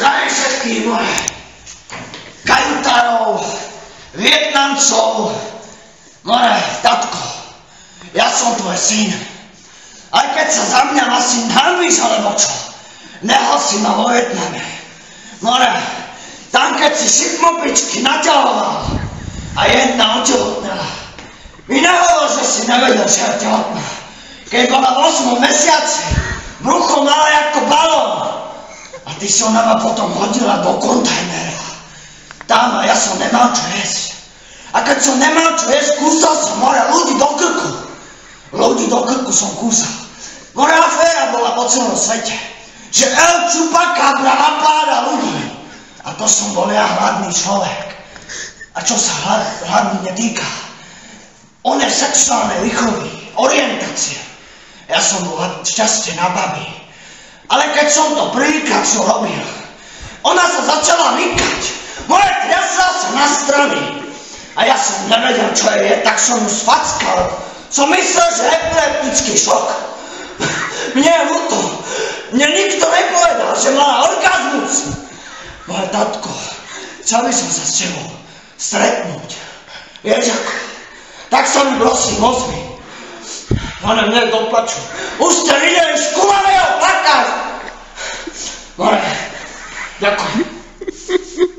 zdravím všetkých kajutárov, Vietnamcov. More, tatko, ja som tvoj syn. Aj keď sa za mňa asi hanbíš, alebo čo, nehal si ma vo Vietname. More, tam keď si šipmopičky naťahoval a jedna otehotnela. Mi nehovor, že si nevedel, že je tehotná. Keď bola v 8. mesiaci, brucho mala ako balón. A ty si ona ma potom hodila do kontajnera. Tam a ja som nemal čo jesť. A keď som nemal čo jesť, kúsal som more ľudí do krku. Ľudí do krku som kúsal. More aféra bola po celom svete. Že El Chupacabra napáda ľudí. A to som bol ja hladný človek. A čo sa hladný netýka? On je sexuálnej výchovy, orientácie. Ja som bol šťastie na babi. Ale keď som to prvýkrát robil, ona sa začala vykať. Moje triasla sa na strany. A ja som nevedel, čo je, tak som ju sfackal. Som myslel, že epileptický šok. Mne je ľúto. Mne nikto nepovedal, že mala orgazmus. Moje tatko, chcel by som sa s tebou stretnúť. Vieš ako? Tak sa mi prosím ozvi. More, mne doplaču. Už ste videli škumaného plakať. More, ďakujem.